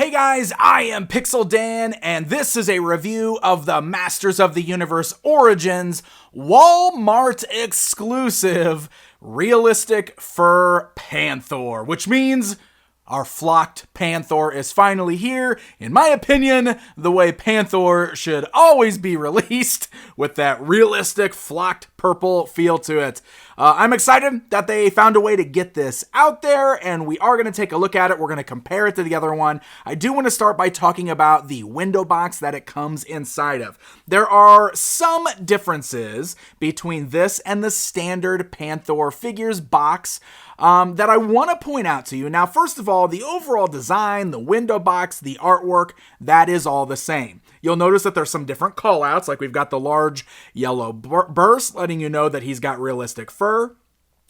Hey guys, I am Pixel Dan, and this is a review of the Masters of the Universe Origins Wal-Mart exclusive realistic fur Panthor, which means our flocked Panthor is finally here. In my opinion, the way Panthor should always be released, with that realistic flocked purple feel to it. I'm excited that they found a way to get this out there, and we are going to take a look at it. We're going to compare it to the other one. I do want to start by talking about the window box that it comes inside of. There are some differences between this and the standard Panthor figures box that I want to point out to you. Now, first of all, the overall design, the window box, the artwork, that is all the same. You'll notice that there's some different callouts, like we've got the large yellow burst, letting you know that he's got realistic fur.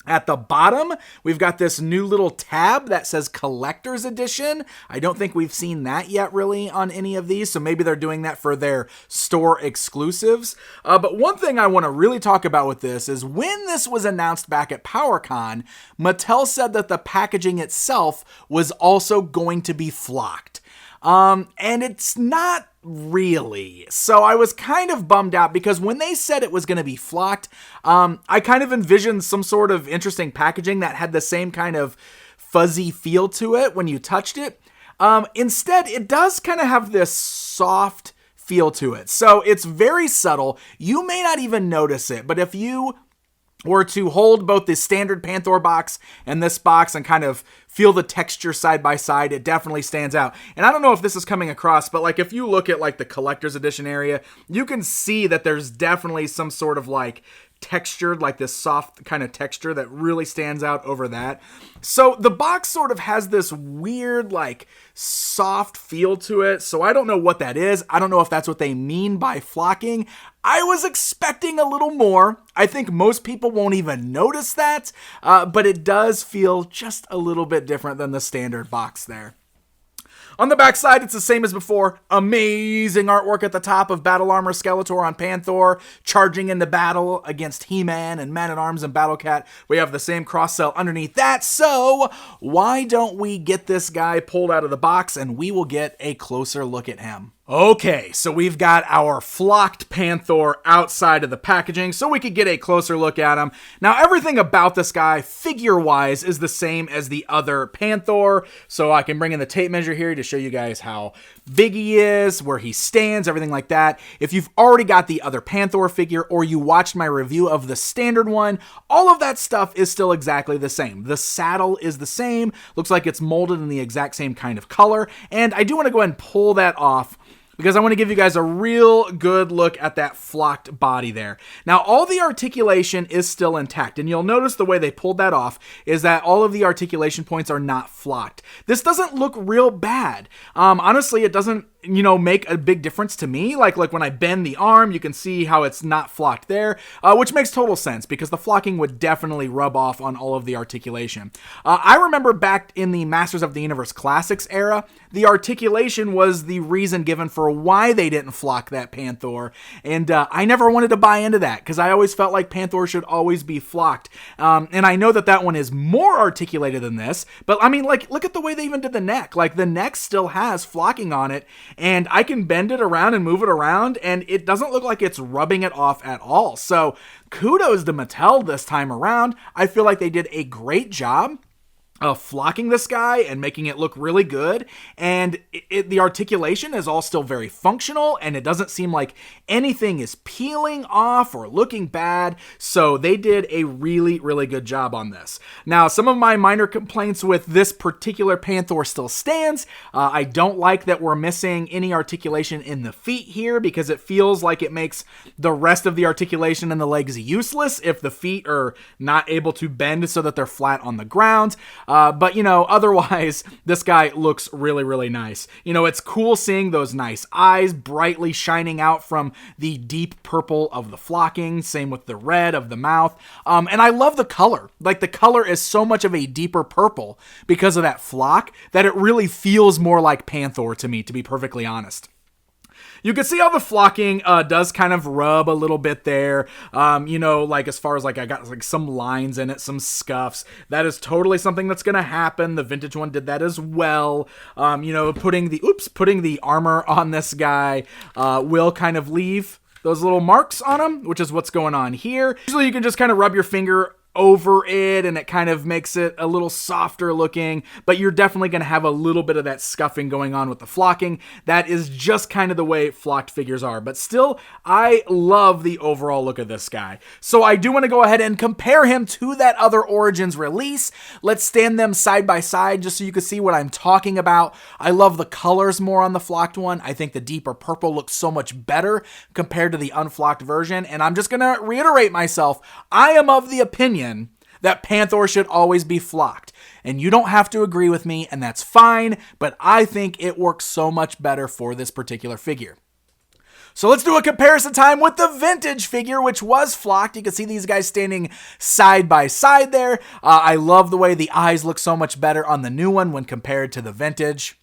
At the bottom, we've got this new little tab that says Collector's Edition. I don't think we've seen that yet really on any of these, so maybe they're doing that for their store exclusives. But one thing I want to really talk about with this is when this was announced back at PowerCon, Mattel said that the packaging itself was also going to be flocked. And it's not really. So I was kind of bummed out because when they said it was going to be flocked, I kind of envisioned some sort of interesting packaging that had the same kind of fuzzy feel to it when you touched it. Instead, it does kind of have this soft feel to it. So it's very subtle. You may not even notice it, but if you were to hold both the standard Panthor box and this box and kind of feel the texture side by side, it definitely stands out. And I don't know if this is coming across, but like if you look at like the collector's edition area, you can see that there's definitely some sort of like textured, like this soft kind of texture that really stands out over that. So the box sort of has this weird like soft feel to it. So I don't know what that is. I don't know if that's what they mean by flocking. I was expecting a little more. I think most people won't even notice that, but it does feel just a little bit different than the standard box there. On the back side, it's the same as before. Amazing artwork at the top of Battle Armor Skeletor on Panthor, charging into battle against He-Man and Man-at-Arms and Battle-Cat. We have the same cross-cell underneath that, so why don't we get this guy pulled out of the box and we will get a closer look at him. Okay, so we've got our flocked Panthor outside of the packaging so we could get a closer look at him. Now, everything about this guy, figure-wise, is the same as the other Panthor. So I can bring in the tape measure here to show you guys how big he is, where he stands, everything like that. If you've already got the other Panthor figure or you watched my review of the standard one, all of that stuff is still exactly the same. The saddle is the same, looks like it's molded in the exact same kind of color, and I do want to go ahead and pull that off because I want to give you guys a real good look at that flocked body there. Now, all the articulation is still intact, and you'll notice the way they pulled that off is that all of the articulation points are not flocked. This doesn't look real bad. Honestly, it doesn't, make a big difference to me. Like when I bend the arm, you can see how it's not flocked there, which makes total sense because the flocking would definitely rub off on all of the articulation. I remember back in the Masters of the Universe Classics era, the articulation was the reason given for why they didn't flock that Panthor, and I never wanted to buy into that because I always felt like Panthor should always be flocked. And I know that one is more articulated than this, but I mean, like, look at the way they even did the neck. Like, the neck still has flocking on it, and I can bend it around and move it around, and it doesn't look like it's rubbing it off at all. So kudos to Mattel this time around. I feel like they did a great job of flocking this guy and making it look really good, and the articulation is all still very functional, and it doesn't seem like anything is peeling off or looking bad, so they did a really, really good job on this. Now, some of my minor complaints with this particular Panthor still stands. I don't like that we're missing any articulation in the feet here because it feels like it makes the rest of the articulation in the legs useless if the feet are not able to bend so that they're flat on the ground. But otherwise, this guy looks really, really nice. It's cool seeing those nice eyes brightly shining out from the deep purple of the flocking. Same with the red of the mouth. And I love the color. Like, the color is so much of a deeper purple because of that flock that it really feels more like Panthor to me, to be perfectly honest. You can see how the flocking does kind of rub a little bit there. You know, like as far as like I got like some lines in it, some scuffs. That is totally something that's gonna happen. The vintage one did that as well. You know, putting the armor on this guy will kind of leave those little marks on him, which is what's going on here. Usually you can just kind of rub your finger over it and it kind of makes it a little softer looking, but you're definitely going to have a little bit of that scuffing going on with the flocking. That is just kind of the way flocked figures are, but still, I love the overall look of this guy. So I do want to go ahead and compare him to that other Origins release. Let's stand them side by side just so you can see what I'm talking about. I love the colors more on the flocked one. I think the deeper purple looks so much better compared to the unflocked version, and I'm just going to reiterate myself. I am of the opinion that Panthor should always be flocked. And you don't have to agree with me, and that's fine, but I think it works so much better for this particular figure. So let's do a comparison time with the vintage figure, which was flocked. You can see these guys standing side by side there. I love the way the eyes look so much better on the new one when compared to the vintage.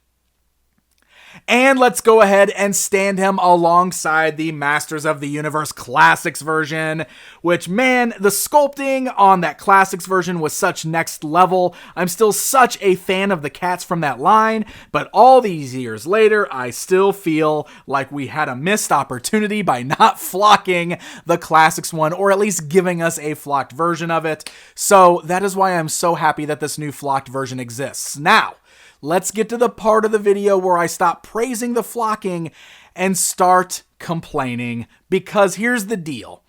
And let's go ahead and stand him alongside the Masters of the Universe Classics version, which, man, the sculpting on that Classics version was such next level. I'm still such a fan of the cats from that line, but all these years later, I still feel like we had a missed opportunity by not flocking the Classics one, or at least giving us a flocked version of it. So that is why I'm so happy that this new flocked version exists. Now, let's get to the part of the video where I stop praising the flocking and start complaining, because here's the deal.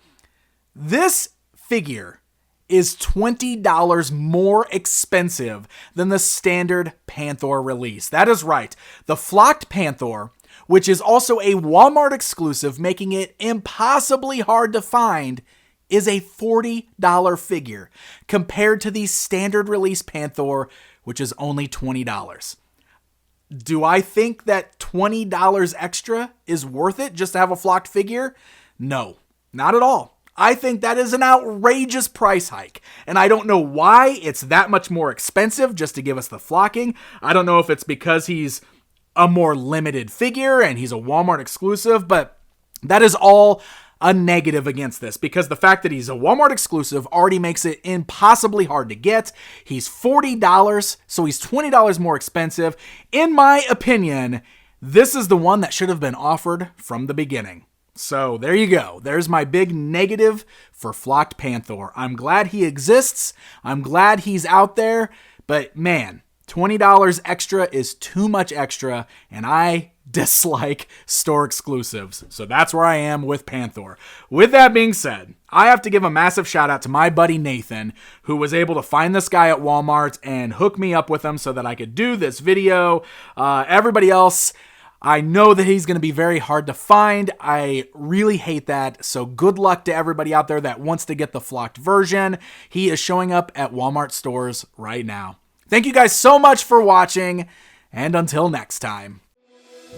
This figure is $20 more expensive than the standard Panthor release. That is right. The flocked Panthor, which is also a Walmart exclusive, making it impossibly hard to find, is a $40 figure compared to the standard release Panthor, which is only $20. Do I think that $20 extra is worth it just to have a flocked figure? No, not at all. I think that is an outrageous price hike, and I don't know why it's that much more expensive just to give us the flocking. I don't know if it's because he's a more limited figure and he's a Walmart exclusive, but that is all a negative against this, because the fact that he's a Walmart exclusive already makes it impossibly hard to get. He's $40, so he's $20 more expensive. In my opinion, this is the one that should have been offered from the beginning. So there you go. There's my big negative for Flocked Panthor. I'm glad he exists. I'm glad he's out there, but man, $20 extra is too much extra, and I dislike store exclusives. So that's where I am with Panthor. With that being said, I have to give a massive shout out to my buddy Nathan, who was able to find this guy at Walmart and hook me up with him so that I could do this video. Everybody else, I know that he's going to be very hard to find. I really hate that. So good luck to everybody out there that wants to get the flocked version. He is showing up at Walmart stores right now. Thank you guys so much for watching, and until next time.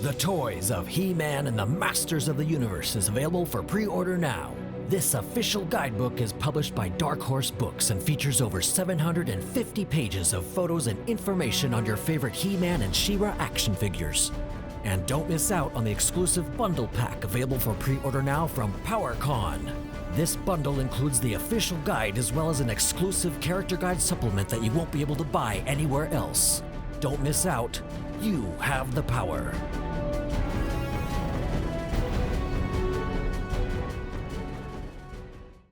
The Toys of He-Man and the Masters of the Universe is available for pre-order now. This official guidebook is published by Dark Horse Books and features over 750 pages of photos and information on your favorite He-Man and She-Ra action figures. And don't miss out on the exclusive bundle pack available for pre-order now from PowerCon. This bundle includes the official guide as well as an exclusive character guide supplement that you won't be able to buy anywhere else. Don't miss out. You have the power.